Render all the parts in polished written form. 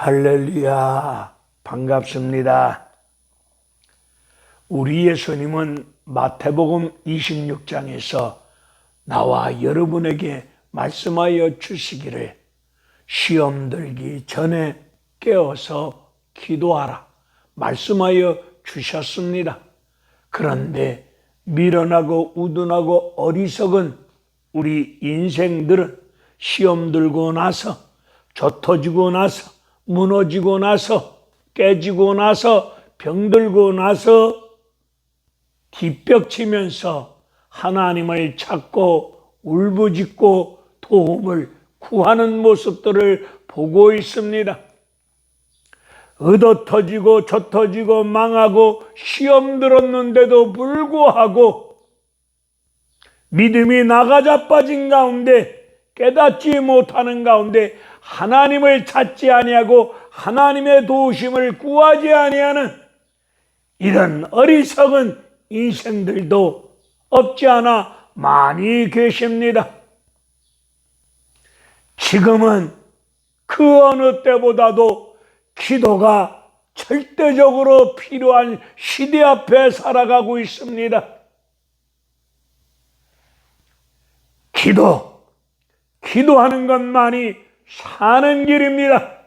할렐루야, 반갑습니다. 우리 예수님은 마태복음 26장에서 나와 여러분에게 말씀하여 주시기를 시험 들기 전에 깨어서 기도하라 말씀하여 주셨습니다. 그런데 미련하고 우둔하고 어리석은 우리 인생들은 시험 들고 나서 젖터지고 나서 무너지고 나서 깨지고 나서 병들고 나서 뒷벽치면서 하나님을 찾고 울부짖고 도움을 구하는 모습들을 보고 있습니다. 얻어터지고 젖터지고 망하고 시험 들었는데도 불구하고 믿음이 나가자빠진 가운데 깨닫지 못하는 가운데 하나님을 찾지 아니하고 하나님의 도우심을 구하지 아니하는 이런 어리석은 인생들도 없지 않아 많이 계십니다. 지금은 그 어느 때보다도 기도가 절대적으로 필요한 시대 앞에 살아가고 있습니다. 기도하는 것만이 사는 길입니다.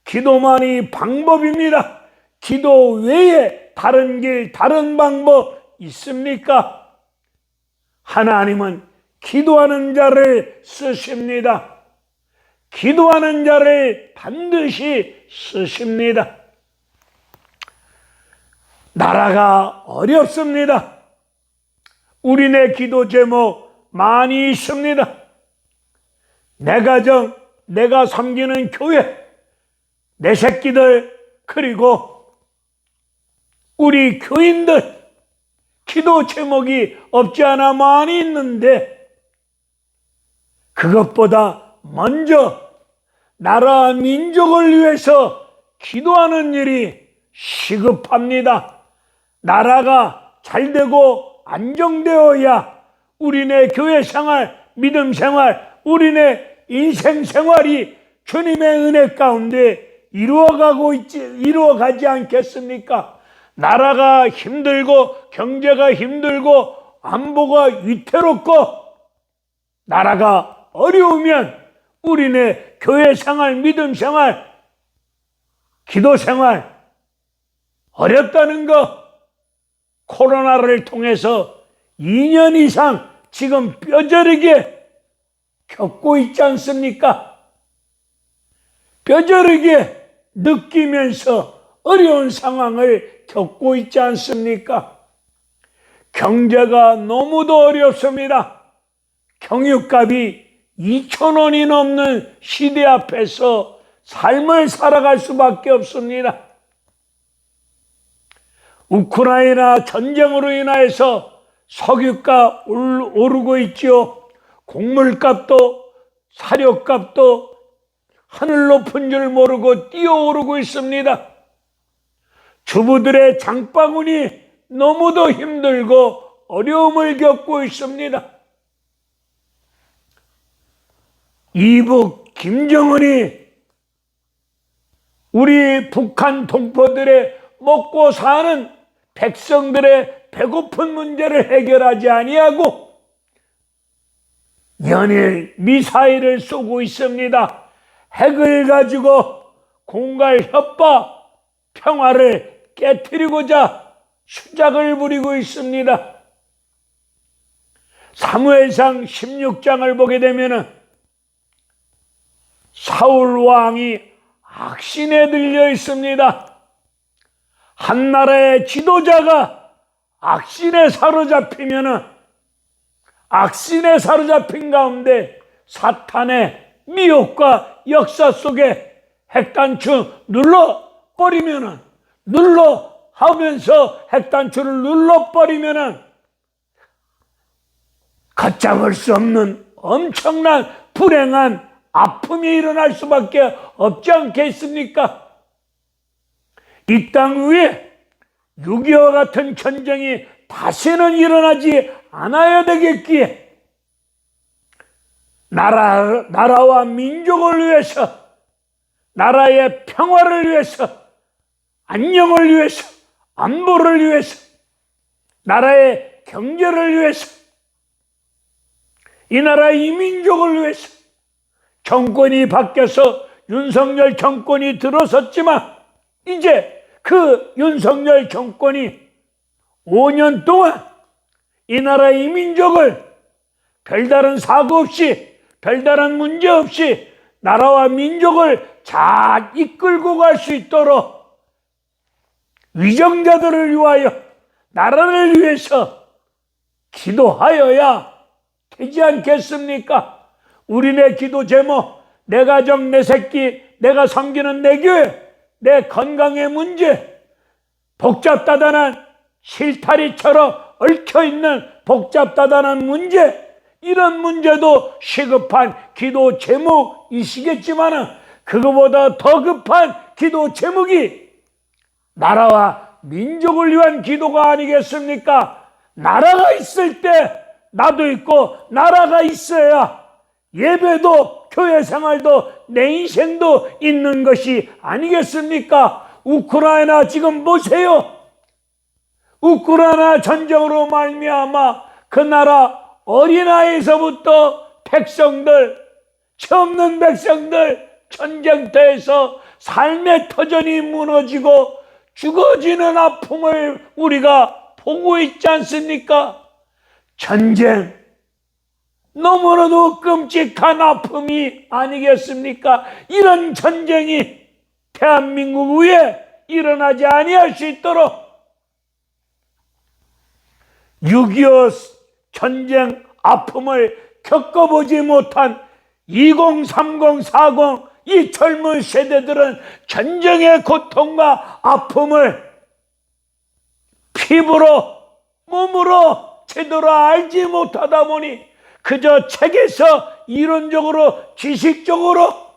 기도만이 방법입니다. 기도 외에 다른 길, 다른 방법 있습니까? 하나님은 기도하는 자를 쓰십니다. 기도하는 자를 반드시 쓰십니다. 나라가 어렵습니다. 우리네 기도 제목 많이 있습니다. 내 가정, 내가 섬기는 교회, 내 새끼들, 그리고 우리 교인들 기도 제목이 없지 않아 많이 있는데 그것보다 먼저 나라 민족을 위해서 기도하는 일이 시급합니다. 나라가 잘되고 안정되어야 우리네 교회 생활, 믿음 생활, 우리네 인생 생활이 주님의 은혜 가운데 이루어가지 않겠습니까? 나라가 힘들고 경제가 힘들고 안보가 위태롭고 나라가 어려우면 우리네 교회 생활, 믿음 생활, 기도 생활 어렵다는 거 코로나를 통해서 2년 이상 지금 뼈저리게 겪고 있지 않습니까? 뼈저리게 느끼면서 어려운 상황을 겪고 있지 않습니까? 경제가 너무도 어렵습니다. 경유값이 2,000원이 넘는 시대 앞에서 삶을 살아갈 수밖에 없습니다. 우크라이나 전쟁으로 인하여서 석유가 오르고 있지요. 곡물값도 사료값도 하늘 높은 줄 모르고 뛰어오르고 있습니다. 주부들의 장바구니 너무도 힘들고 어려움을 겪고 있습니다. 이북 김정은이 우리 북한 동포들의 먹고 사는 백성들의 배고픈 문제를 해결하지 아니하고 연일 미사일을 쏘고 있습니다. 핵을 가지고 공갈 협박, 평화를 깨트리고자 수작을 부리고 있습니다. 사무엘상 16장을 보게 되면 사울 왕이 악신에 들려 있습니다. 한 나라의 지도자가 악신에 사로잡힌 가운데 사탄의 미혹과 역사 속에 핵단추 하면서 핵단추를 눌러버리면은 걷잡을 수 없는 엄청난 불행한 아픔이 일어날 수밖에 없지 않겠습니까? 이 땅 위에 6.25 같은 전쟁이 다시는 일어나지 않아야 되겠기에 나라와 민족을 위해서 나라의 평화를 위해서, 안녕을 위해서, 안보를 위해서, 나라의 경제를 위해서, 이 나라의 이민족을 위해서 정권이 바뀌어서 윤석열 정권이 들어섰지만, 이제 그 윤석열 정권이 5년 동안 이 나라의 이민족을 별다른 사고 없이, 별다른 문제 없이 나라와 민족을 잘 이끌고 갈 수 있도록 위정자들을 위하여, 나라를 위해서 기도하여야 되지 않겠습니까? 우리네 기도 제목, 내 가정, 내 새끼, 내가 섬기는 내 교회, 내 건강의 문제, 복잡다단한 실타리처럼 얽혀있는 복잡다단한 문제, 이런 문제도 시급한 기도 제목이시겠지만, 그거보다 더 급한 기도 제목이 나라와 민족을 위한 기도가 아니겠습니까? 나라가 있을 때 나도 있고, 나라가 있어야 예배도 교회 생활도 내 인생도 있는 것이 아니겠습니까? 우크라이나 지금 보세요. 우크라이나 전쟁으로 말미암아 그 나라 어린아이에서부터 백성들, 죄 없는 백성들 전쟁터에서 삶의 터전이 무너지고 죽어지는 아픔을 우리가 보고 있지 않습니까? 전쟁, 너무나도 끔찍한 아픔이 아니겠습니까? 이런 전쟁이 대한민국 위에 일어나지 아니할 수 있도록 6.25 전쟁 아픔을 겪어보지 못한 20, 30, 40 이 젊은 세대들은 전쟁의 고통과 아픔을 피부로, 몸으로 제대로 알지 못하다 보니 그저 책에서 이론적으로, 지식적으로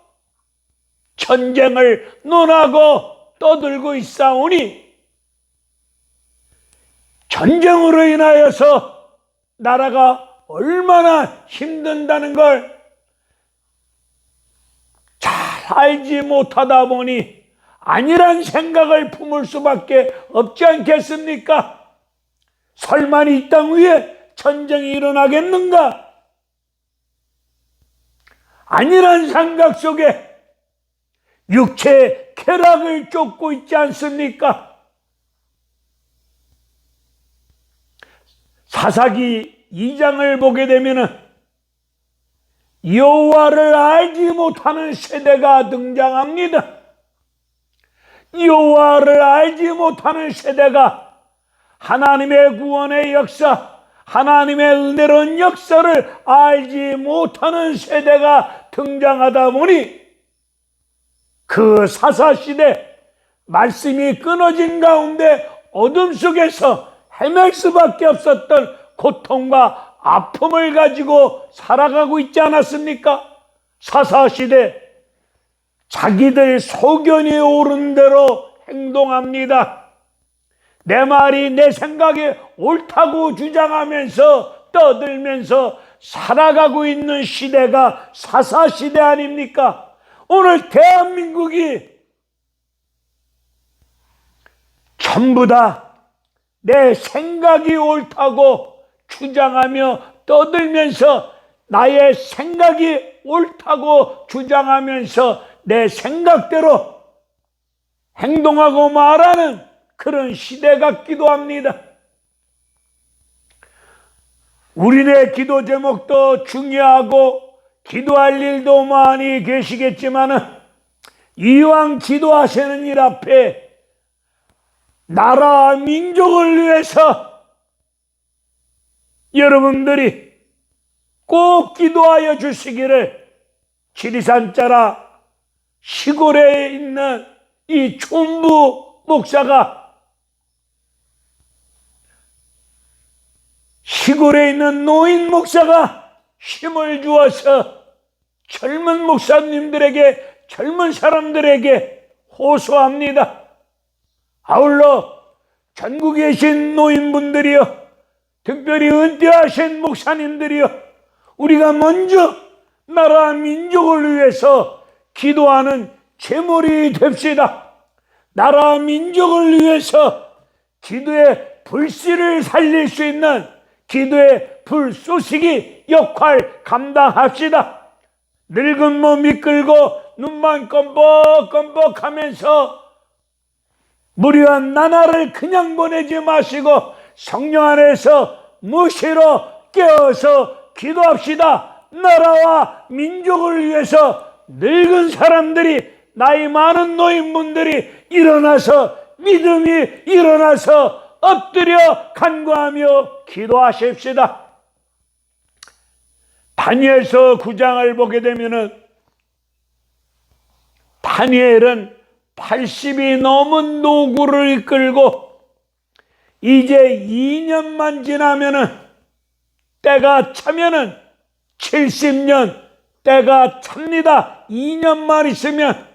전쟁을 논하고 떠들고 있사오니, 전쟁으로 인하여서 나라가 얼마나 힘든다는 걸 잘 알지 못하다 보니 아니란 생각을 품을 수밖에 없지 않겠습니까? 설마 이 땅 위에 전쟁이 일어나겠는가? 아니란 생각 속에 육체의 쾌락을 쫓고 있지 않습니까? 사사기 2장을 보게 되면은 여호와를 알지 못하는 세대가 등장합니다. 여호와를 알지 못하는 세대가 하나님의 구원의 역사, 하나님의 은혜로운 역사를 알지 못하는 세대가 등장하다 보니 그 사사시대 말씀이 끊어진 가운데 어둠 속에서 헤맬 수밖에 없었던 고통과 아픔을 가지고 살아가고 있지 않았습니까? 사사시대 자기들 소견이 옳은 대로 행동합니다. 내 말이 내 생각에 옳다고 주장하면서 떠들면서 살아가고 있는 시대가 사사시대 아닙니까? 오늘 대한민국이 전부 다 내 생각이 옳다고 주장하며 떠들면서, 나의 생각이 옳다고 주장하면서 내 생각대로 행동하고 말하는 그런 시대 같기도 합니다. 우리네 기도 제목도 중요하고 기도할 일도 많이 계시겠지만, 이왕 기도하시는 일 앞에 나라 민족을 위해서 여러분들이 꼭 기도하여 주시기를 지리산자라 시골에 있는 이 촌부 목사가, 시골에 있는 노인 목사가 힘을 주어서 젊은 목사님들에게, 젊은 사람들에게 호소합니다. 아울러 전국에 계신 노인분들이여, 특별히 은퇴하신 목사님들이여, 우리가 먼저 나라 민족을 위해서 기도하는 제물이 됩시다. 나라 민족을 위해서 기도의 불씨를 살릴 수 있는 기도의 불쏘시기 역할 감당합시다. 늙은 몸 이끌고 눈만 껌뻑껌뻑 하면서 무료한 나날을 그냥 보내지 마시고 성령 안에서 무시로 깨어서 기도합시다. 나라와 민족을 위해서 늙은 사람들이, 나이 많은 노인분들이 일어나서, 믿음이 일어나서 엎드려 간구하며 기도하십시다. 다니엘서 9장을 보게 되면은 다니엘은 80이 넘은 노구를 이끌고 이제 2년만 지나면은, 때가 차면은 70년, 때가 찹니다. 2년만 있으면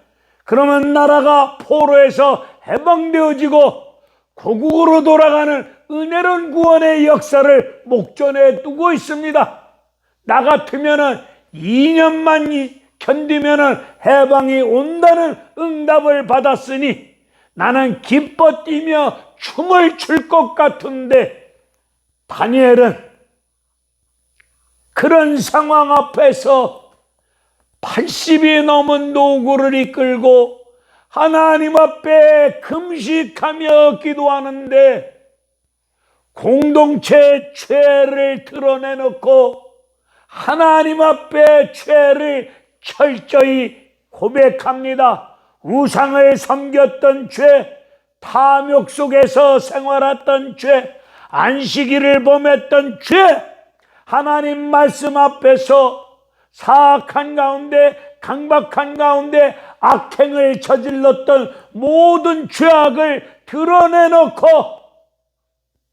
그러면 나라가 포로에서 해방되어지고 고국으로 돌아가는 은혜로운 구원의 역사를 목전에 두고 있습니다. 나 같으면은 2년만 견디면은 해방이 온다는 응답을 받았으니 나는 기뻐 뛰며 춤을 출 것 같은데, 다니엘은 그런 상황 앞에서 80이 넘은 노구를 이끌고 하나님 앞에 금식하며 기도하는데, 공동체의 죄를 드러내놓고 하나님 앞에 죄를 철저히 고백합니다. 우상을 섬겼던 죄, 탐욕 속에서 생활했던 죄, 안식일을 범했던 죄, 하나님 말씀 앞에서 사악한 가운데, 강박한 가운데 악행을 저질렀던 모든 죄악을 드러내놓고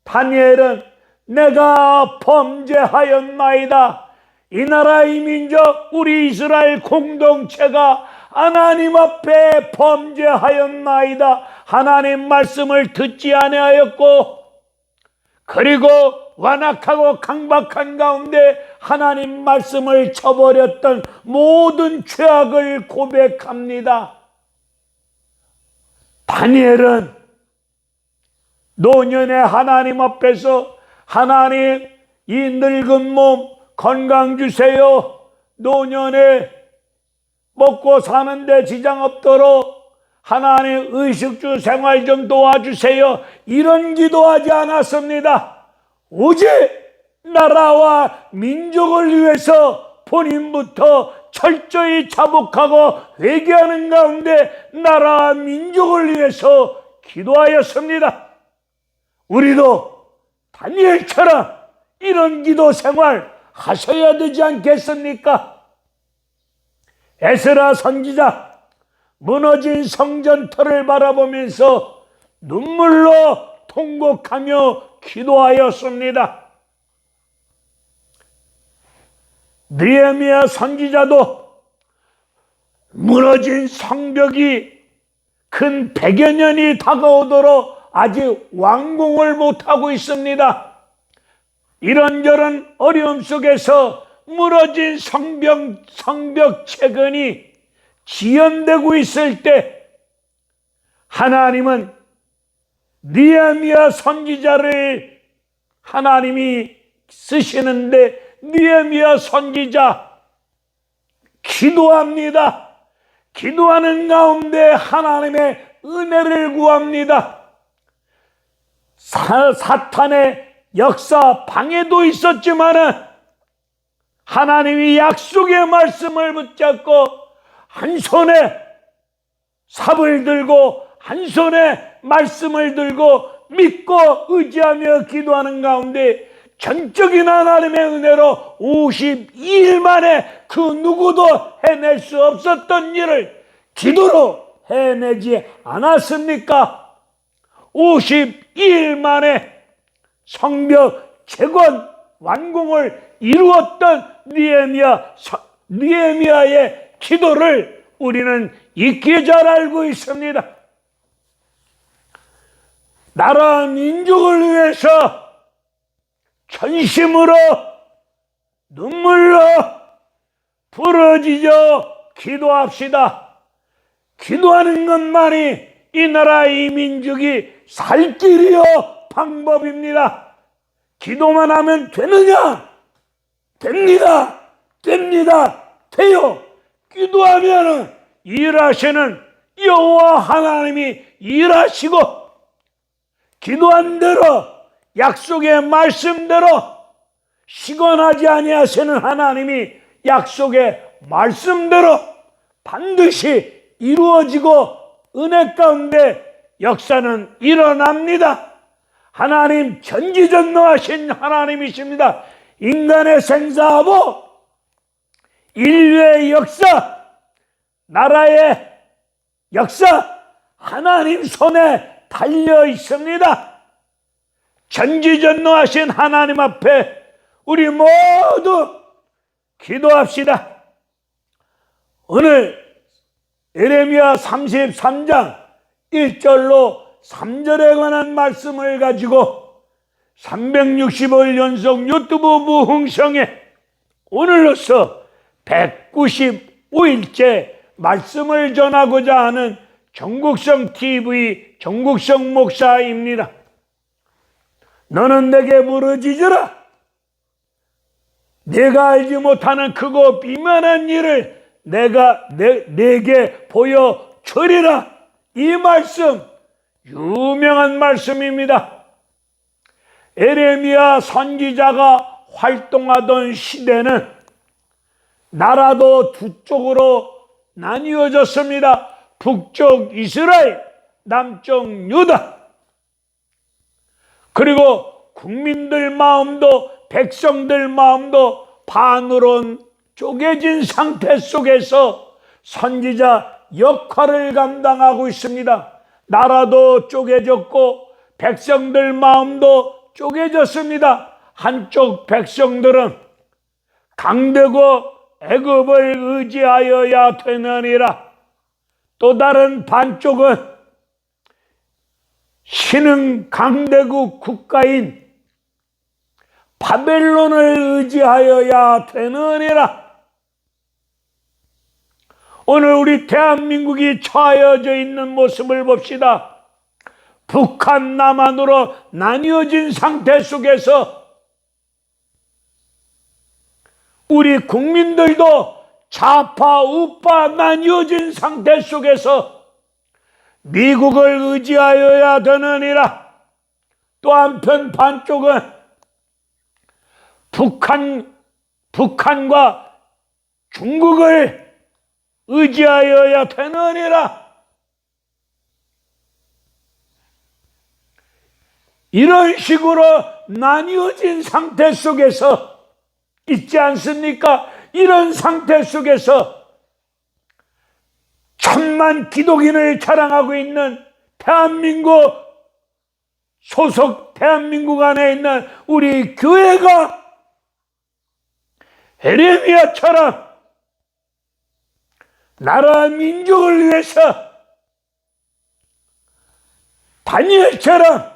다니엘은 내가 범죄하였나이다. 이 나라 이 민족 우리 이스라엘 공동체가 하나님 앞에 범죄하였나이다. 하나님 말씀을 듣지 아니하였고, 그리고 완악하고 강박한 가운데 하나님 말씀을 저버렸던 모든 죄악을 고백합니다. 다니엘은 노년의 하나님 앞에서 하나님, 이 늙은 몸 건강 주세요. 노년에 먹고 사는데 지장 없도록 하나님 의식주 생활 좀 도와주세요. 이런 기도하지 않았습니다. 오직 나라와 민족을 위해서 본인부터 철저히 자복하고 회개하는 가운데 나라와 민족을 위해서 기도하였습니다. 우리도 다니엘처럼 이런 기도 생활 하셔야 되지 않겠습니까? 에스라 선지자 무너진 성전터를 바라보면서 눈물로 통곡하며 기도하였습니다. 느헤미야 선지자도 무너진 성벽이 근 100여 년이 다가오도록 아직 완공을 못하고 있습니다. 이런저런 어려움 속에서 무너진 성벽 채건이 지연되고 있을 때 하나님은 느헤미야 선지자를 하나님이 쓰시는데, 느헤미야 선지자 기도합니다. 기도하는 가운데 하나님의 은혜를 구합니다. 사탄의 역사 방해도 있었지만은 하나님이 약속의 말씀을 붙잡고 한 손에 삽을 들고 한 손에 말씀을 들고 믿고 의지하며 기도하는 가운데 전적인 하나님의 은혜로 52일 만에 그 누구도 해낼 수 없었던 일을 기도로 해내지 않았습니까? 52일 만에 성벽 재건 완공을 이루었던 느헤미야의 기도를 우리는 익히 잘 알고 있습니다. 나라 민족을 위해서 전심으로 눈물로 부러지죠 기도합시다. 기도하는 것만이 이 나라 이 민족이 살 길이요 방법입니다. 기도만 하면 되느냐? 됩니다. 됩니다. 돼요. 기도하면 일하시는 여호와 하나님이 일하시고, 기도한 대로 약속의 말씀대로 시건하지 아니하시는 하나님이 약속의 말씀대로 반드시 이루어지고 은혜 가운데 역사는 일어납니다. 하나님 전지전능하신 하나님이십니다. 인간의 생사하고 인류의 역사, 나라의 역사 하나님 손에 달려 있습니다. 전지전능하신 하나님 앞에 우리 모두 기도합시다. 오늘 예레미야 33장 1절로 3절에 관한 말씀을 가지고 365일 연속 유튜브 무흥성에 오늘로서 195일째 말씀을 전하고자 하는 정국성 TV 정국성 목사입니다. 너는 내게 부르짖으라. 내가 알지 못하는 크고 비밀한 일을 내게 보여주리라. 이 말씀 유명한 말씀입니다. 예레미야 선지자가 활동하던 시대는 나라도 두 쪽으로 나뉘어졌습니다. 북쪽 이스라엘, 남쪽 유다. 그리고 국민들 마음도 백성들 마음도 반으로 쪼개진 상태 속에서 선지자 역할을 감당하고 있습니다. 나라도 쪼개졌고 백성들 마음도 쪼개졌습니다. 한쪽 백성들은 강대국 애굽을 의지하여야 되느니라. 또 다른 반쪽은 신흥 강대국 국가인 바벨론을 의지하여야 되느니라. 오늘 우리 대한민국이 처해져 있는 모습을 봅시다. 북한 남한으로 나뉘어진 상태 속에서 우리 국민들도 좌파 우파 나뉘어진 상태 속에서 미국을 의지하여야 되느니라. 또 한편 반쪽은 북한과 중국을 의지하여야 되느니라. 이런 식으로 나뉘어진 상태 속에서 있지 않습니까? 이런 상태 속에서 천만 기독인을 자랑하고 있는 대한민국 소속 대한민국 안에 있는 우리 교회가 예레미야처럼 나라 민족을 위해서, 다니엘처럼,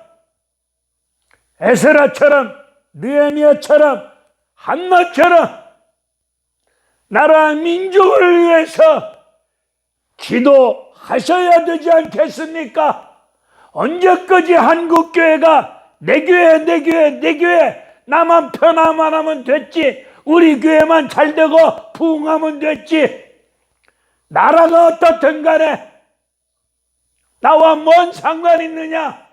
에스라처럼, 느헤미야처럼, 한나처럼 나라 민족을 위해서 기도하셔야 되지 않겠습니까? 언제까지 한국교회가 내 교회 내 교회 내 교회, 나만 편하만 하면 됐지, 우리 교회만 잘되고 부흥하면 됐지, 나라가 어떻든 간에 나와 뭔 상관 있느냐,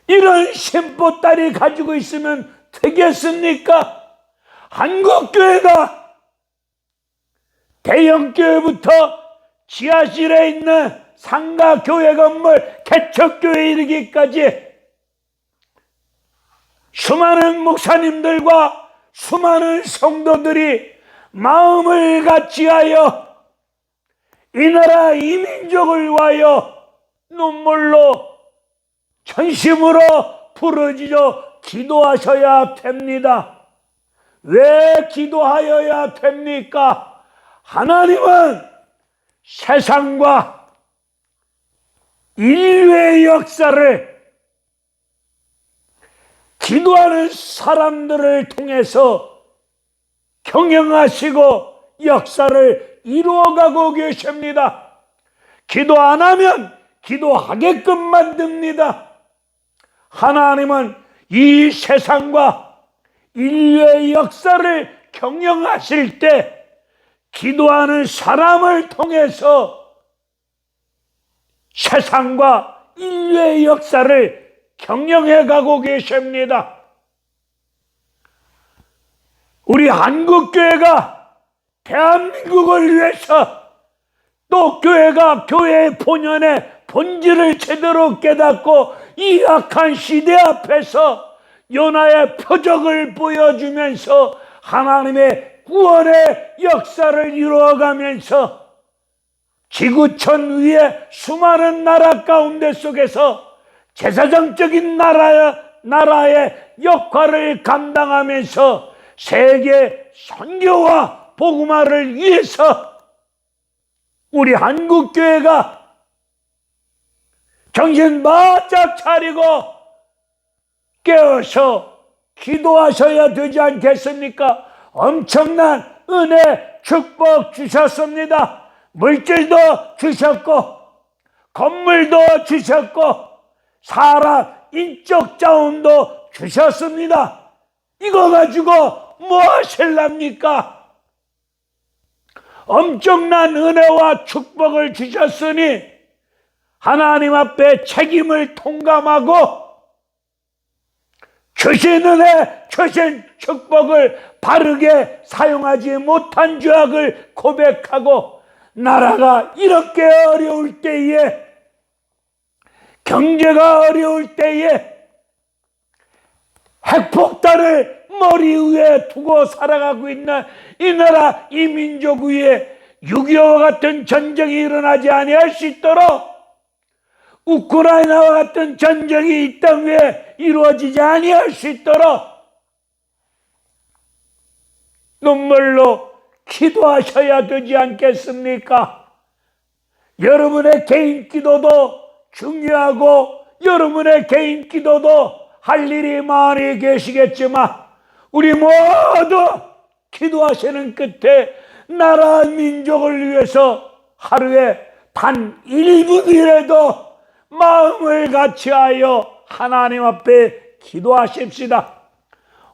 이런 심보따리 가지고 있으면 되겠습니까? 한국교회가 대형교회부터 지하실에 있는 상가교회 건물 개척교회 이르기까지 수많은 목사님들과 수많은 성도들이 마음을 같이하여 이 나라 이 민족을 위하여 눈물로 전심으로 부르짖어 기도하셔야 됩니다. 왜 기도하여야 됩니까? 하나님은 세상과 인류의 역사를 기도하는 사람들을 통해서 경영하시고 역사를 이루어가고 계십니다. 기도 안 하면 기도하게끔 만듭니다. 하나님은 이 세상과 인류의 역사를 경영하실 때 기도하는 사람을 통해서 세상과 인류의 역사를 경영해 가고 계십니다. 우리 한국교회가 대한민국을 위해서, 또 교회가 교회의 본연의 본질을 제대로 깨닫고 이 악한 시대 앞에서 연하의 표적을 보여주면서 하나님의 구원의 역사를 이루어가면서 지구촌 위의 수많은 나라 가운데 속에서 제사장적인 나라의 역할을 감당하면서 세계 선교와 복음화를 위해서 우리 한국교회가 정신 바짝 차리고 깨어서 기도하셔야 되지 않겠습니까? 엄청난 은혜, 축복 주셨습니다. 물질도 주셨고, 건물도 주셨고, 사람, 인적 자원도 주셨습니다. 이거 가지고 뭐 하실랍니까? 엄청난 은혜와 축복을 주셨으니 하나님 앞에 책임을 통감하고 주신 은혜, 주신 축복을 바르게 사용하지 못한 죄악을 고백하고, 나라가 이렇게 어려울 때에, 경제가 어려울 때에 핵폭탄을 머리 위에 두고 살아가고 있는 이 나라, 이 민족 위에 6.25와 같은 전쟁이 일어나지 아니할 수 있도록, 우크라이나와 같은 전쟁이 이 땅 위에 이루어지지 아니할 수 있도록 눈물로 기도하셔야 되지 않겠습니까? 여러분의 개인 기도도 중요하고 여러분의 개인 기도도 할 일이 많이 계시겠지만, 우리 모두 기도하시는 끝에 나라 민족을 위해서 하루에 단 1분이라도 마음을 같이하여 하나님 앞에 기도하십시다.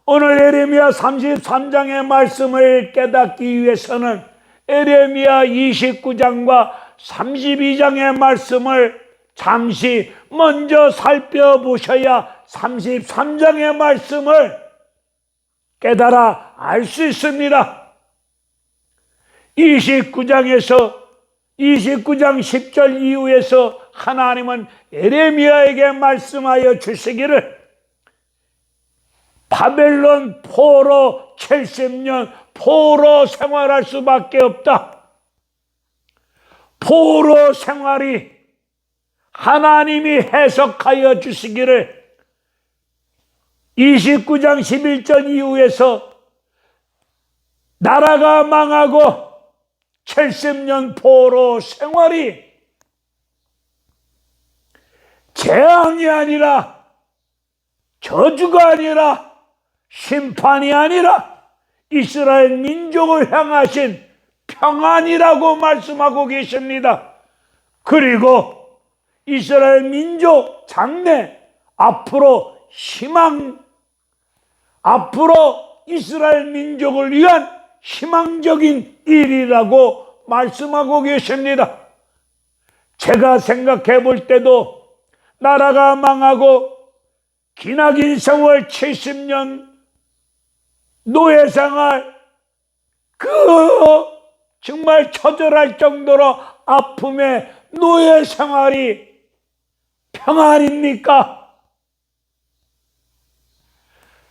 오늘 에레미야 33장의 말씀을 깨닫기 위해서는 에레미야 29장과 32장의 말씀을 잠시 먼저 살펴보셔야 33장의 말씀을 깨달아 알 수 있습니다. 29장 10절 이후에서 하나님은 에레미야에게 말씀하여 주시기를, 바벨론 포로 70년 포로 생활할 수밖에 없다. 포로 생활이 하나님이 해석하여 주시기를 29장 11절 이후에서 나라가 망하고 70년 포로 생활이 재앙이 아니라, 저주가 아니라, 심판이 아니라 이스라엘 민족을 향하신 평안이라고 말씀하고 계십니다. 그리고 이스라엘 민족 장래, 앞으로 이스라엘 민족을 위한 희망적인 일이라고 말씀하고 계십니다. 제가 생각해 볼 때도 나라가 망하고 기나긴 세월 70년 노예생활, 정말 처절할 정도로 아픔의 노예생활이 평안입니까?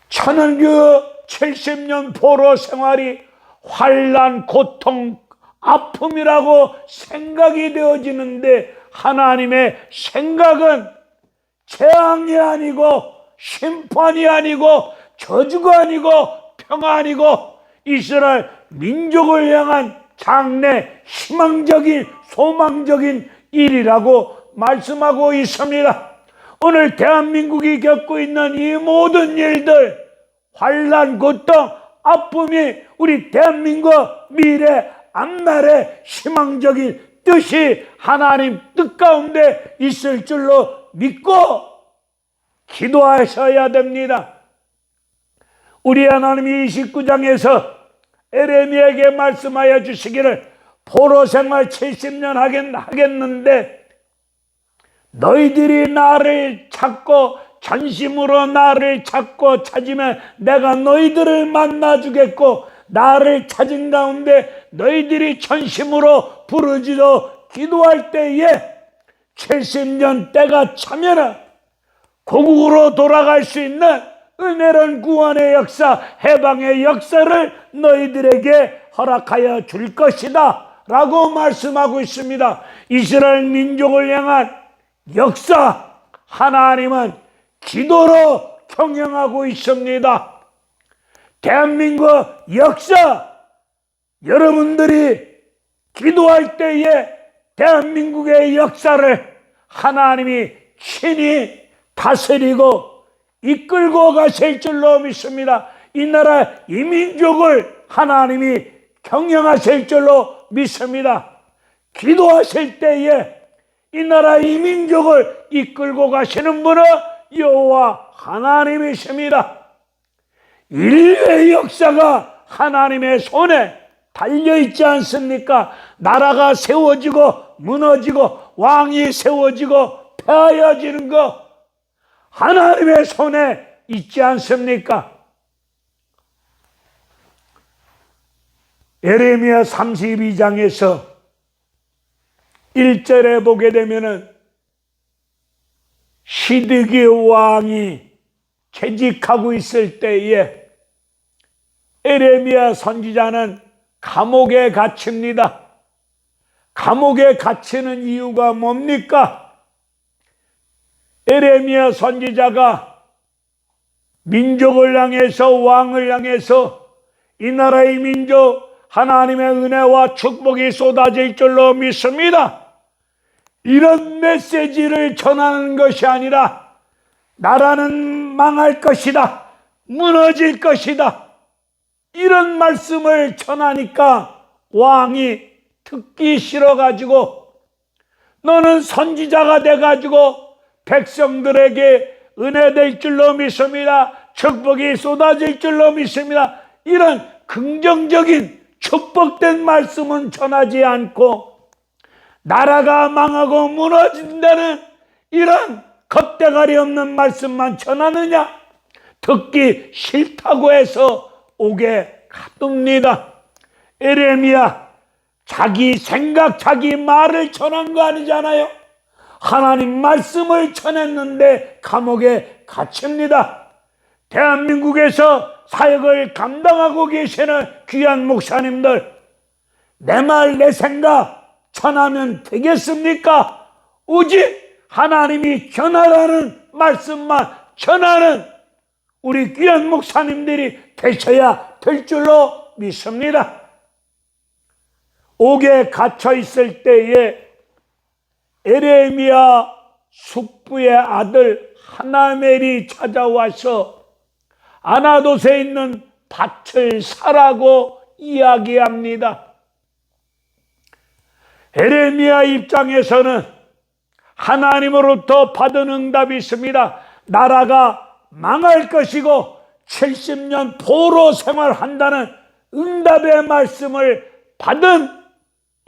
저는 그 70년 포로 생활이 환난, 고통, 아픔이라고 생각이 되어지는데, 하나님의 생각은 재앙이 아니고 심판이 아니고 저주가 아니고 평안이고 이스라엘 민족을 향한 장래, 희망적인, 소망적인 일이라고 말씀하고 있습니다. 오늘 대한민국이 겪고 있는 이 모든 일들, 환난, 고통, 아픔이 우리 대한민국 미래 앞날에 희망적인 뜻이 하나님 뜻 가운데 있을 줄로 믿고 기도하셔야 됩니다. 우리 하나님이 29장에서 에레미야에게 말씀하여 주시기를 포로 생활 70년 하겠는데 너희들이 나를 찾고 전심으로 나를 찾으면 내가 너희들을 만나주겠고 나를 찾은 가운데 너희들이 전심으로 부르짖어 기도할 때에 70년 때가 차면은 고국으로 돌아갈 수 있는 은혜로운 구원의 역사, 해방의 역사를 너희들에게 허락하여 줄 것이다 라고 말씀하고 있습니다. 이스라엘 민족을 향한 역사, 하나님은 기도로 경영하고 있습니다. 대한민국 역사, 여러분들이 기도할 때에 대한민국의 역사를 하나님이 친히 다스리고 이끌고 가실 줄로 믿습니다. 이 나라 이 민족을 하나님이 경영하실 줄로 믿습니다. 기도하실 때에 이 나라 이 민족을 이끌고 가시는 분은 여호와 하나님이십니다. 인류의 역사가 하나님의 손에 달려있지 않습니까? 나라가 세워지고 무너지고 왕이 세워지고 폐하여지는 것 하나님의 손에 있지 않습니까? 예레미야 32장에서 1절에 보게 되면은 시드기 왕이 재직하고 있을 때에 예레미야 선지자는 감옥에 갇힙니다. 감옥에 갇히는 이유가 뭡니까? 예레미야 선지자가 민족을 향해서 왕을 향해서 이 나라의 민족 하나님의 은혜와 축복이 쏟아질 줄로 믿습니다. 이런 메시지를 전하는 것이 아니라 나라는 망할 것이다, 무너질 것이다, 이런 말씀을 전하니까 왕이 듣기 싫어가지고 너는 선지자가 돼가지고 백성들에게 은혜 될 줄로 믿습니다, 축복이 쏟아질 줄로 믿습니다, 이런 긍정적인 축복된 말씀은 전하지 않고 나라가 망하고 무너진다는 이런 겁대가리 없는 말씀만 전하느냐? 듣기 싫다고 해서 오게 가둡니다. 예레미야 자기 생각, 자기 말을 전한 거 아니잖아요. 하나님 말씀을 전했는데 감옥에 갇힙니다. 대한민국에서 사역을 감당하고 계시는 귀한 목사님들, 내 말, 내 생각 전하면 되겠습니까? 오직 하나님이 전하라는 말씀만 전하는 우리 귀한 목사님들이 되셔야 될 줄로 믿습니다. 옥에 갇혀 있을 때에 예레미야 숙부의 아들 하나멜이 찾아와서 아나돗에 있는 밭을 사라고 이야기합니다. 예레미야 입장에서는 하나님으로부터 받은 응답이 있습니다. 나라가 망할 것이고 70년 포로 생활한다는 응답의 말씀을 받은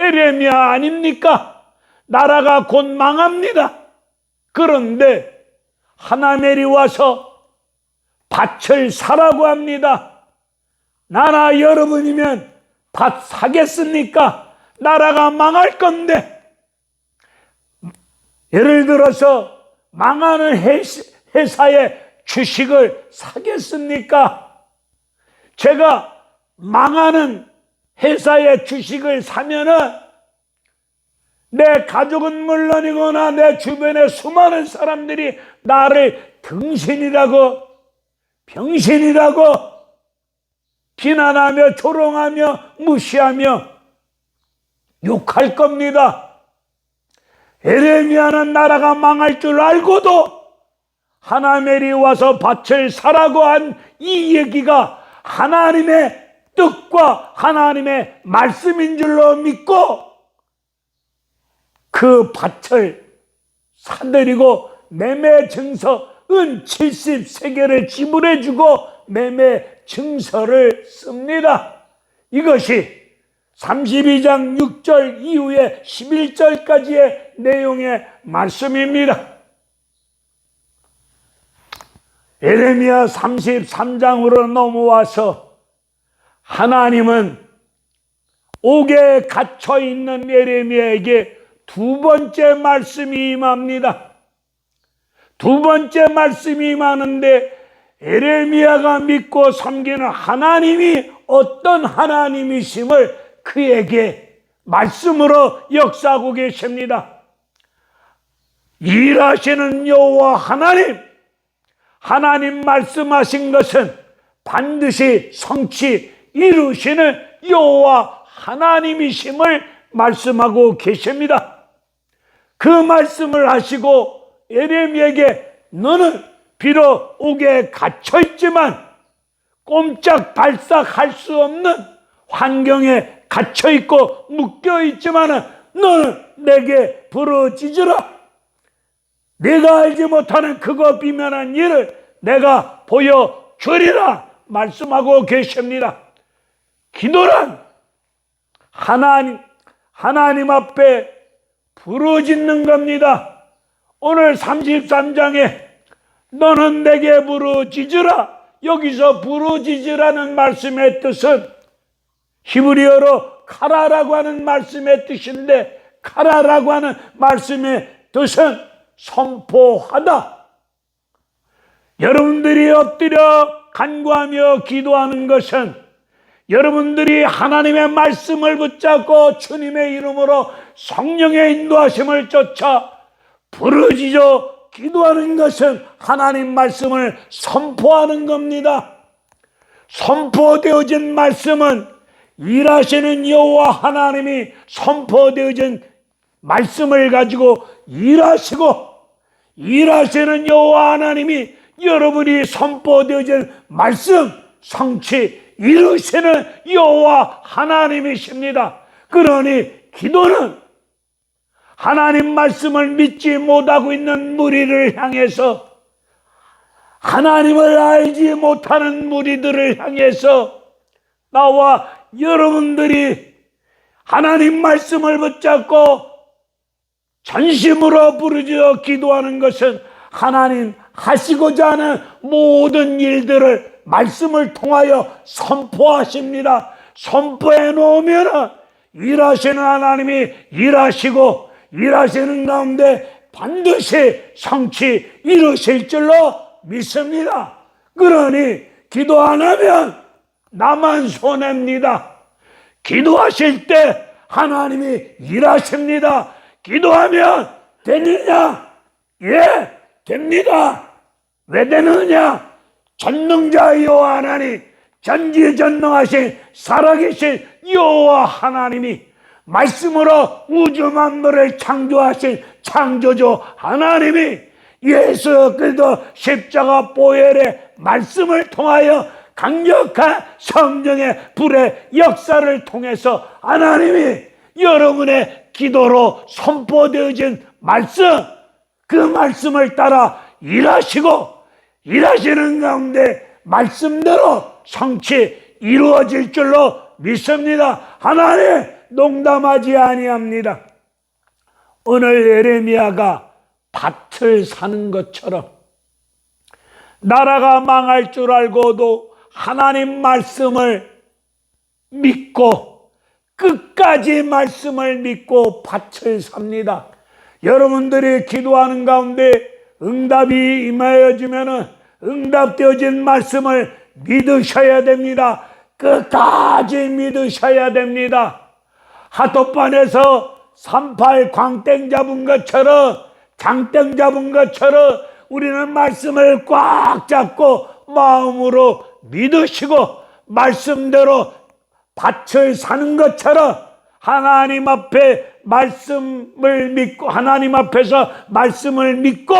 예레미야 아닙니까? 나라가 곧 망합니다. 그런데 하나멜이 와서 밭을 사라고 합니다. 나나 여러분이면 밭 사겠습니까? 나라가 망할 건데. 예를 들어서 망하는 회사의 주식을 사겠습니까? 제가 망하는 회사의 주식을 사면은 내 가족은 물론이거나 내 주변의 수많은 사람들이 나를 등신이라고, 병신이라고 비난하며 조롱하며 무시하며 욕할 겁니다. 예레미야는 나라가 망할 줄 알고도 하나멜이 와서 밭을 사라고 한 이 얘기가 하나님의 뜻과 하나님의 말씀인 줄로 믿고 그 밭을 사들이고 매매 증서 은 70세겔을 지불해주고 매매 증서를 씁니다. 이것이 32장 6절 이후에 11절까지의 내용의 말씀입니다. 예레미야 33장으로 넘어와서 하나님은 옥에 갇혀있는 예레미야에게 두 번째 말씀이 임합니다. 두 번째 말씀이 임하는데 예레미야가 믿고 섬기는 하나님이 어떤 하나님이심을 그에게 말씀으로 역사하고 계십니다. 일하시는 여호와 하나님 말씀하신 것은 반드시 성취 이루시는 여호와 하나님이심을 말씀하고 계십니다. 그 말씀을 하시고 예레미야에게 너는 비록 옥에 갇혀있지만 꼼짝달싹할 수 없는 환경에 갇혀있고 묶여있지만 너는 내게 부르짖으라. 내가 알지 못하는 크고 비면한 일을 내가 보여주리라 말씀하고 계십니다. 기도란 하나님 앞에 부르짖는 겁니다. 오늘 33장에 너는 내게 부르짖으라. 여기서 부르짖으라는 말씀의 뜻은 히브리어로 카라라고 하는 말씀의 뜻인데, 카라라고 하는 말씀의 뜻은 선포하다. 여러분들이 엎드려 간구하며 기도하는 것은 여러분들이 하나님의 말씀을 붙잡고 주님의 이름으로 성령의 인도하심을 쫓아 부르짖어 기도하는 것은 하나님 말씀을 선포하는 겁니다. 선포되어진 말씀은 일하시는 여호와 하나님이 선포되어진 말씀을 가지고 일하시고, 일하시는 여호와 하나님이 여러분이 선포되어진 말씀 성취 이루시는 여호와 하나님이십니다. 그러니 기도는 하나님 말씀을 믿지 못하고 있는 무리를 향해서, 하나님을 알지 못하는 무리들을 향해서 나와 여러분들이 하나님 말씀을 붙잡고 전심으로 부르짖어 기도하는 것은 하나님 하시고자 하는 모든 일들을 말씀을 통하여 선포하십니다. 선포해 놓으면 일하시는 하나님이 일하시고 일하시는 가운데 반드시 성취 이루실 줄로 믿습니다. 그러니 기도 안 하면 나만 손해입니다. 기도하실 때 하나님이 일하십니다. 기도하면 되느냐? 예, 됩니다. 왜 되느냐? 전능자 여호와 하나님, 전지전능하신 살아계신 여호와 하나님이 말씀으로 우주 만물을 창조하신 창조주 하나님이 예수 그리스도 십자가 보혈의 말씀을 통하여 강력한 성령의 불의 역사를 통해서 하나님이 여러분의 기도로 선포되어진 말씀, 그 말씀을 따라 일하시고 일하시는 가운데 말씀대로 성취 이루어질 줄로 믿습니다. 하나님 농담하지 아니합니다. 오늘 예레미야가 밭을 사는 것처럼 나라가 망할 줄 알고도 하나님 말씀을 믿고 끝까지 말씀을 믿고 밭을 삽니다. 여러분들이 기도하는 가운데 응답이 임하여지면 응답되어진 말씀을 믿으셔야 됩니다. 끝까지 믿으셔야 됩니다. 하룻밤에서 38 광땡 잡은 것처럼, 장땡 잡은 것처럼 우리는 말씀을 꽉 잡고 마음으로 믿으시고 말씀대로 밭을 사는 것처럼 하나님 앞에 말씀을 믿고, 하나님 앞에서 말씀을 믿고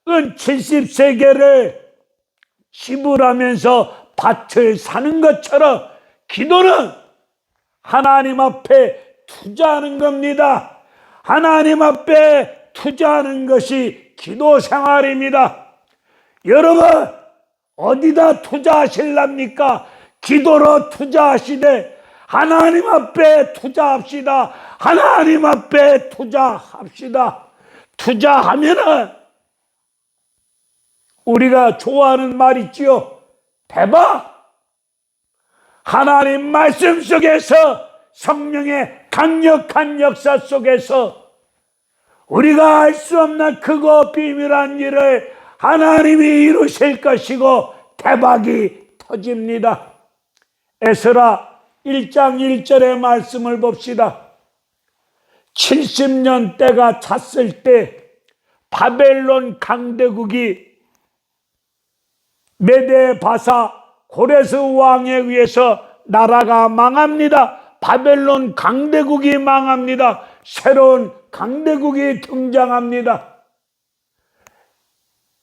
은 70세겔을 지불하면서 밭을 사는 것처럼 기도는 하나님 앞에 투자하는 겁니다. 하나님 앞에 투자하는 것이 기도 생활입니다. 여러분, 어디다 투자하실랍니까? 기도로 투자하시되 하나님 앞에 투자합시다. 하나님 앞에 투자합시다. 투자하면은 우리가 좋아하는 말 있지요. 대박! 하나님 말씀 속에서, 성령의 강력한 역사 속에서 우리가 알 수 없는 크고 비밀한 일을 하나님이 이루실 것이고 대박이 터집니다. 에스라 1장 1절의 말씀을 봅시다. 70년 때가 찼을 때 바벨론 강대국이 메데 바사 고레스 왕에 의해서 나라가 망합니다. 바벨론 강대국이 망합니다. 새로운 강대국이 등장합니다.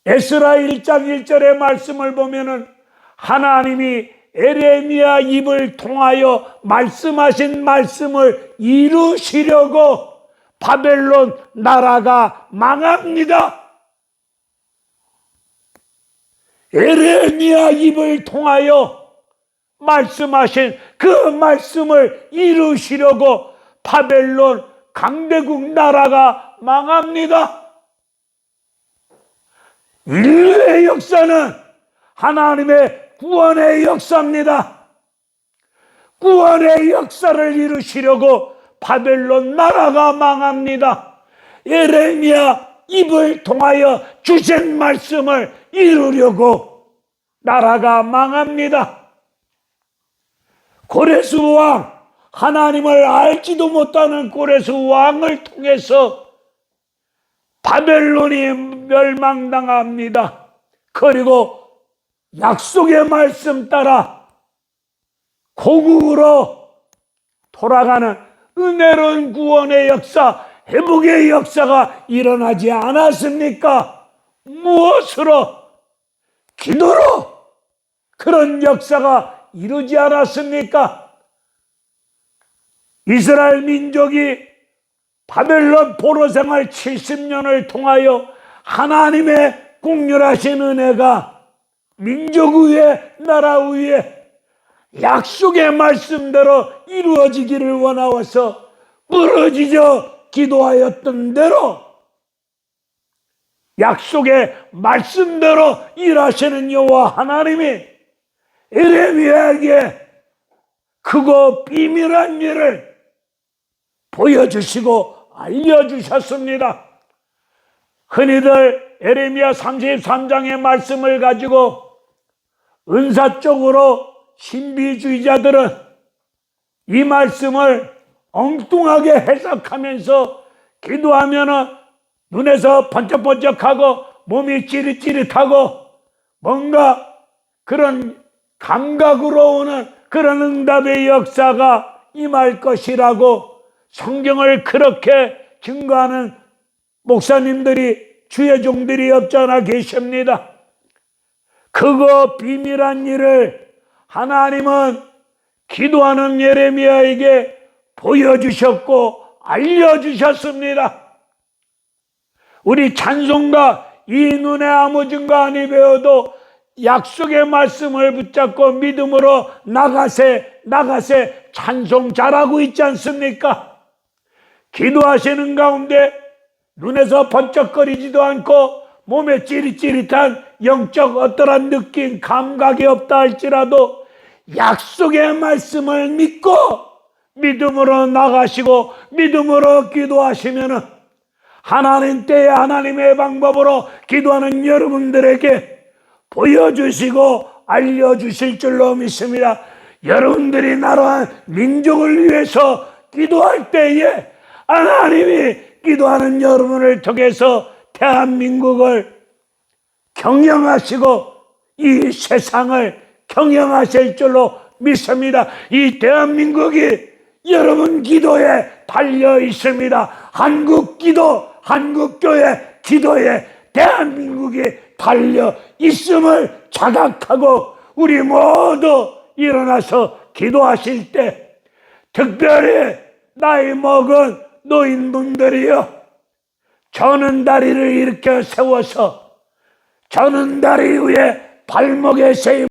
에스라 1장 1절의 말씀을 보면은 하나님이 에레미야 입을 통하여 말씀하신 말씀을 이루시려고 바벨론 나라가 망합니다. 에레미야 입을 통하여 말씀하신 그 말씀을 이루시려고 바벨론 강대국 나라가 망합니다. 인류의 역사는 하나님의 구원의 역사입니다. 구원의 역사를 이루시려고 바벨론 나라가 망합니다. 예레미야 입을 통하여 주신 말씀을 이루려고 나라가 망합니다. 고레스 왕, 하나님을 알지도 못하는 고레스 왕을 통해서 바벨론이 멸망당합니다. 그리고 약속의 말씀 따라 고국으로 돌아가는 은혜로운 구원의 역사, 회복의 역사가 일어나지 않았습니까? 무엇으로? 기도로 그런 역사가 이루지 않았습니까? 이스라엘 민족이 바벨론 포로 생활 70년을 통하여 하나님의 국률하신 은혜가 민족 위에, 나라 위에 약속의 말씀대로 이루어지기를 원하어서 부르짖어 기도하였던 대로 약속의 말씀대로 일하시는 여호와 하나님이 에레미야에게 크고 비밀한 일을 보여주시고 알려주셨습니다. 흔히들 에레미야 33장의 말씀을 가지고 은사 쪽으로 신비주의자들은 이 말씀을 엉뚱하게 해석하면서 기도하면 눈에서 번쩍번쩍하고 몸이 찌릿찌릿하고 뭔가 그런 감각으로 오는 그런 응답의 역사가 임할 것이라고 성경을 그렇게 증거하는 목사님들이, 주의 종들이 없잖아 계십니다. 그거 비밀한 일을 하나님은 기도하는 예레미야에게 보여주셨고 알려주셨습니다. 우리 찬송가 이 눈에 아무 증거 아니 배워도 약속의 말씀을 붙잡고 믿음으로 나가세 찬송 잘하고 있지 않습니까? 기도하시는 가운데 눈에서 번쩍거리지도 않고 몸에 찌릿찌릿한 영적 어떠한 느낌, 감각이 없다 할지라도 약속의 말씀을 믿고 믿음으로 나가시고 믿음으로 기도하시면 하나님 때에 하나님의 방법으로 기도하는 여러분들에게 보여주시고 알려주실 줄로 믿습니다. 여러분들이 나라와 민족을 위해서 기도할 때에 하나님이 기도하는 여러분을 통해서 대한민국을 경영하시고 이 세상을 경영하실 줄로 믿습니다. 이 대한민국이 여러분 기도에 달려 있습니다. 한국 기도, 한국교회 기도에 대한민국이 달려 있음을 자각하고 우리 모두 일어나서 기도하실 때 특별히 나이 먹은 노인분들이여 저는 다리를 일으켜 세워서 저는 다리 위에 발목에 세임